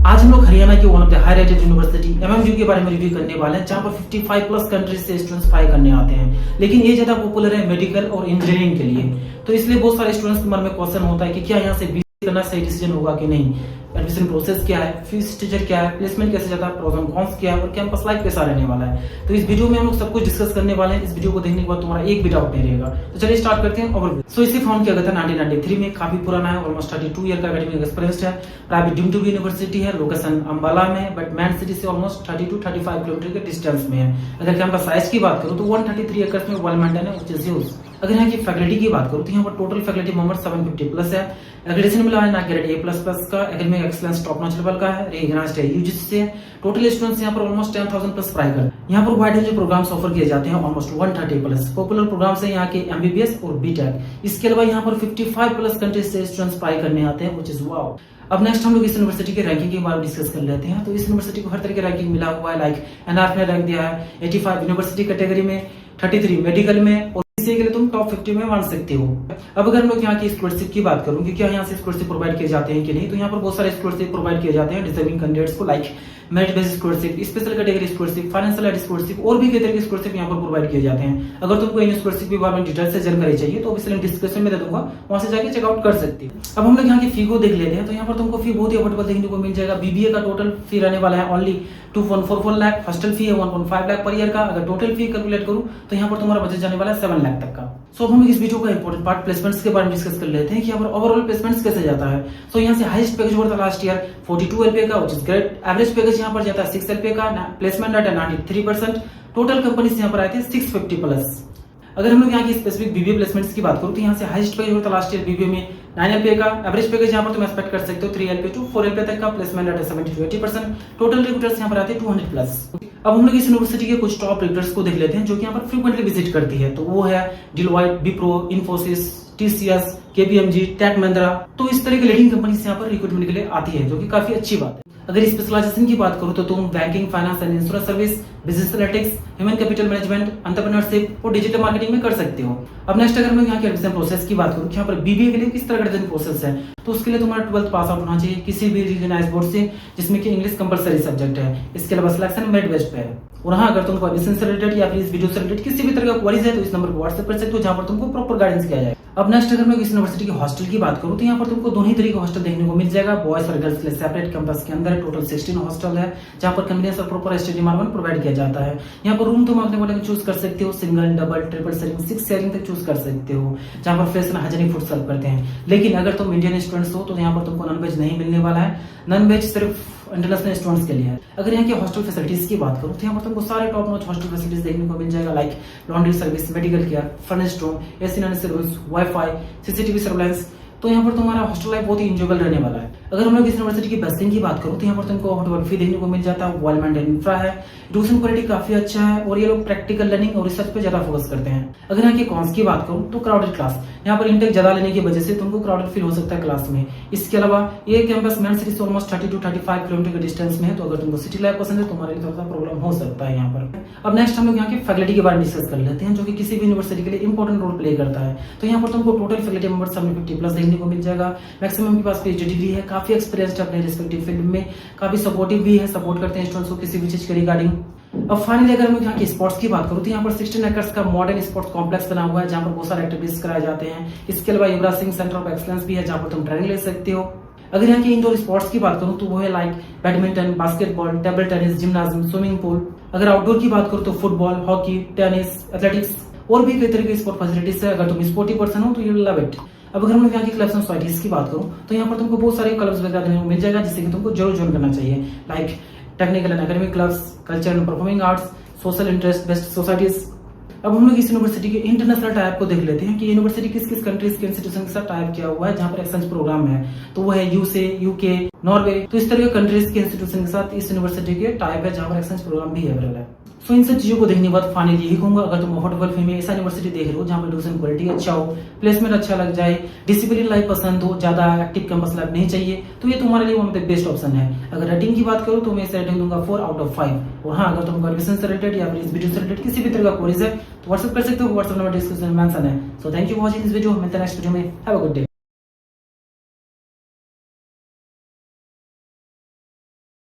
आज हम लोग हरियाणा की one of the high rated university MMU के बारे में रिव्यू करने वाले हैं, जहां पर 55 प्लस कंट्रीज से स्टूडेंट्स पढ़ाई करने आते हैं। लेकिन ये ज्यादा पॉपुलर है मेडिकल और इंजीनियरिंग के लिए, तो इसलिए बहुत सारे स्टूडेंट्स के मन में क्वेश्चन होता है कि क्या यहाँ से बीसीए करना सही डिसीजन होगा कि नहीं, एडमिशन प्रोसेस क्या है, फीस स्ट्रक्चर क्या है, प्लेसमेंट कैसे जाता है, प्रोस एंड कॉन्स क्या है और कैंपस लाइफ कैसा रहने वाला है। तो इस वीडियो में हम लोग सब कुछ डिस्कस करने वाले हैं। इस वीडियो को देखने के बाद तुम्हारा एक भी डाउट नहीं रहेगा। तो चलिए स्टार्ट करते हैं। ओवरव्यू। सो इसे फाउंड किया गया था 1993 में, काफी पुराना है, ऑलमोस्ट 32 ईयर का एकेडमिक एक्सपीरियंस है। Private deemed to be university है, लोकेशन अंबाला में, बट मैन सिटी से ऑलमोस्ट 30-35 किलोमीटर के डिस्टेंस में है। अगर कैंपस साइज की बात करूं तो 133 एकड़ में वेल मेंटेन है, व्हिच इज ह्यूज। अगर यहाँ की फैकल्टी की बात करूं तो यहाँ पर टोटल फैकल्टी मेंबर 750 प्लस है। एक्रेडिटेशन मिला है ना ग्रेड A++ का, academic excellence top notch level का है, रिकॉग्नाइज्ड है यूजीसी से। टोटल स्टूडेंट्स यहाँ पर ऑलमोस्ट 10,000 प्लस पढ़ाई कर। यहाँ पर वाइड रेंज प्रोग्राम्स ऑफर किए जाते हैं, ऑलमोस्ट 130 प्लस पॉपुलर प्रोग्राम्स है यहाँ के एमबीबीएस और बीटेक। इसके अलावा यहाँ पर 55 प्लस कंट्रीज से स्टूडेंट्स पढ़ाई करने आते हैं, व्हिच इज वाओ। अब नेक्स्ट हम लोग इस यूनिवर्सिटी के रैंकिंग के बारे में डिस्कस कर लेते हैं। तो इस यूनिवर्सिटी को हर तरह की रैंकिंग मिला हुआ है, लाइक एनआरएफ ने रैंक दिया है 85 यूनिवर्सिटी कैटेगरी में, 33 मेडिकल में, और इसी के लिए तुम टॉप 50 में मान सकते हो। अब अगर हम लोग यहाँ की स्कॉलरशिप की बात करूँ कि क्या यहाँ से स्कॉलरशिप प्रोवाइड किए जाते हैं कि नहीं, तो यहाँ पर बहुत सारे स्कॉलरशिप प्रोवाइड किए जाते हैं डिजर्विंग कैंडिडेट्स को, like merit based scholarship, special category scholarship, financial aid scholarship और भी कई तरह की स्कॉलरशिप यहाँ पर प्रोवाइड किए जाते हैं। अगर तुमको इन स्कॉलरशिप के बारे में डिटेल से जानकारी चाहिए तो ऑब्वियसली डिस्क्रिप्शन में दे दूंगा, वहां से जाके चेकआउट कर सकती हो। अब हम लोग यहाँ की फी को देख लेते हैं। तो यहाँ पर तुमको फी बहुत ही अफोर्डेबल देखने को मिल जाएगा। बीबीए का टोटल फी रहने वाला है ओनली 2.44 लाख, हॉस्टल फी है 1.5 लाख पर ईयर का। अगर टोटल फी कैलकुलेट करूं तो यहाँ पर तुम्हारा बजट जाने वाला है 7 लाख तक का। सो हम लोग इस वीडियो का इंपॉर्टेंट पार्ट प्लेसमेंट्स के बारे में डिस्कस कर लेते हैं कि यहाँ पर ओवरऑल प्लेसमेंट्स कैसे जाता है। सो यहाँ से हाईएस्ट पैकेज हुआ था लास्ट ईयर 42 LPA का, which is great. Average package यहाँ पर जाता है 6 LPA का, प्लेसमेंट रेट है 93%। टोटल कंपनीज यहाँ पर आए थे 650 प्लस। अगर हम लोग यहाँ की स्पेसिफिक बीबीए प्लेसमेंट्स की बात करूं तो यहाँ से हाईएस्ट पैकेज हुआ था लास्ट ईयर बीबीए में 9 LPA का। एवरेज पैकेज यहाँ पर तुम एक्सपेक्ट कर सकते हो 3 LPA to 4 LPA तक का। प्लेसमेंट रेट है 70-80%। टोटल रिक्रूटर्स यहाँ पर आते हैं 200 प्लस। अब हम लोग इस यूनिवर्सिटी के कुछ टॉप रिक्रूटर्स को देख लेते हैं जो कि यहाँ पर फ्रीक्वेंटली विजिट करती है। तो वो है Deloitte, Wipro, Infosys, TCS, KPMG, Tech Mahindra. तो इस तरह की लीडिंग कंपनीज यहाँ पर रिक्रूटमेंट के लिए आती है, जो कि काफी अच्छी बात है। अगर स्पेशलाइजेशन की बात करूं तो तुम banking, finance and insurance service, business analytics, human capital management, entrepreneurship और डिजिटल मार्केटिंग में कर सकते हो। अब नेक्स्ट अगर मैं यहाँ के एडमिशन प्रोसेस की बात करूं, यहाँ पर बीबीए के लिए किस तरह का एडमिशन प्रोसेस है, तो उसके लिए तुम्हारा 12th पास आउट होना चाहिए किसी भी रीजनाइज बोर्ड से, जिसमें कि इंग्लिश कंपलसरी सब्जेक्ट है। इसके अलावा सिलेक्शन मेरिट बेस्ड पे है। और हाँ, अगर तुमको एडमिशन से रिलेटेड या फिर इस वीडियो से रिलेटेड किसी भी तरह का क्वेरीज है तो इस नंबर पर व्हाट्सएप कर सकते हो, जहां पर तुमको प्रॉपर गाइडेंस किया जाएगा। अब नेक्स्ट अगर मैं इस यूनिवर्सिटी के हॉस्टल की बात करूं तो यहाँ पर तुमको दोनों ही तरह के हॉस्टल देखने को मिल जाएगा। बॉयज और गर्ल्स के लिए सेपरेट कैंपस के अंदर टोटल 16 हॉस्टल है, जहां पर कन्वीनियंस और प्रॉपर स्टडी एनवायरनमेंट प्रोवाइड किया जाता है। यहाँ पर रूम तुम अपने बोले चूज कर सकते हो, single, double, triple sharing, 6 sharing तक चूज कर सकते हो, जहां पर फ्रेश एंड हाइजीनिक फूड सर्व करते हैं। लेकिन अगर तुम इंडियन स्टूडेंट्स हो तो यहाँ पर तुमको नॉन वेज नहीं मिलने वाला है। नॉन वेज सिर्फ इंटरनेशनल स्टूडेंट्स के लिए है। अगर यहाँ की हॉस्टल फैसिलिटीज की बात करूँ तो यहाँ पर तुमको सारे टॉप नॉच हॉस्टल फैसिलिटीज देखने को मिल जाएगा, like laundry service, medical care, furnished room, AC non service, wifi, CCTV surveillance. तो यहाँ पर तुम्हारा हॉस्टल लाइफ बहुत ही इंजॉयबल रहने वाला है। अगर हम लोग इस यूनिवर्सिटी की बसिंग की बात करूँ तो यहाँ पर तुमको अफोर्डेबल फी देखने को मिल जाता है, वेल मेंटेन इंफ्रा है, एजुकेशन क्वालिटी काफी अच्छा है और ये लोग प्रैक्टिकल लर्निंग और रिसर्च पे ज्यादा फोकस करते हैं। अगर यहाँ की कॉन्स की बात करूँ तो क्राउडेड क्लास, यहाँ पर इंटेक ज्यादा लेने की वजह से तुमको क्राउडेड फील हो सकता है क्लास में। इसके अलावा ये कैंपस मेन सिटी से ऑलमोस्ट 30-35 किलोमीटर के डिस्टेंस में है, तो अगर तुमको सिटी लाइफ पसंद है तो तुम्हारे लिए थोड़ा सा प्रॉब्लम हो सकता है यहाँ पर। अब नेक्स्ट हम लोग यहाँ के फैकल्टी के बारे में डिस्कस कर लेते हैं, जो कि किसी भी यूनिवर्सिटी के लिए इंपॉर्टेंट रोल प्ले करता है। तो यहाँ पर तुमको टोटल फैकल्टी मेंबर 750 प्लस देखने को मिल जाएगा। मैक्सिमम के पास पीएचडी डिग्री है, काफी एक्सपीरियंस्ड है अपने रिस्पेक्टिव फील्ड में, काफी सपोर्टिव भी है, सपोर्ट करते हैं स्टूडेंट्स को किसी भी चीज के रिगार्डिंग। अब फाइनली अगर मैं यहाँ की स्पोर्ट्स की बात करूँ तो यहाँ पर 16 एकर्स का मॉडर्न स्पोर्ट्स कॉम्प्लेक्स बना हुआ है, जहाँ पर बहुत सारे एक्टिविटीज कराए जाते हैं। इसके अलावा Yuvraj Singh centre of excellence भी है, जहाँ पर तुम ट्रेनिंग ले सकते हो। अगर यहाँ की इंडोर स्पोर्ट्स की बात करूँ तो वो है like badminton, basketball, table tennis, gymnasium, swimming pool. अगर आउटडोर की बात करूँ तो फुटबॉल, हॉकी, टेनिस, एथलेटिक्स और भी कई तरह की स्पोर्ट फैसिलिटीज है। अगर तुम स्पोर्टी पर्सन हो तो यू विल लव इट। अब अगर हम लोग यहाँ की क्लब्स एंड सोसाइटीज की बात करूँ तो यहाँ पर तुमको बहुत सारे क्लब्स वगैरह देखने को मिल जाएगा, जिससे कि तुमको जरूर ज्वाइन करना चाहिए, like technical and academic clubs, culture and performing arts, social interest based societies. अब हम लोग इस यूनिवर्सिटी के इंटरनेशनल टाइप को देख लेते हैं कि यूनिवर्सिटी किस किस कंट्रीज के इंस्टीट्यूशन के साथ टाइप किया हुआ है, जहां पर एक्सचेंज प्रोग्राम है। तो वो है यूएसए, यूके, नॉर्वे। तो इस तरह के कंट्रीज के इंस्टीट्यूशन के साथ इस यूनिवर्सिटी के टाइप है, जहां पर एक्सचेंज प्रोग्राम भी अवेलेबल है। सो इन सब चीजों को देखने के बाद फाइनली यही कहूंगा, अगर तुम अफोर्डेबल फी में ऐसा यूनिवर्सिटी देख रहे हो जहां पर एजुकेशन क्वालिटी अच्छा हो, प्लेसमेंट अच्छा लग जाए, डिसिप्लिन लाइफ पसंद हो, ज्यादा एक्टिव कैंपस लाइफ नहीं चाहिए, तो ये तुम्हारे लिए one of the best option है। अगर रेटिंग की बात करूं तो मैं इसे रेटिंग दूंगा 4 आउट ऑफ 5। और हाँ, अगर तुमको एडमिशन से रिलेटेड या फिर इस वीडियो से रिलेटेड किसी भी तरह का क्वेरीज है तो व्हाट्सएप कर सकते हो, व्हाट्सएप नंबर डिस्क्रिप्शन में मेंशन है। So thank you for watching this video. मिलते हैं नेक्स्ट वीडियो में। Have a good day.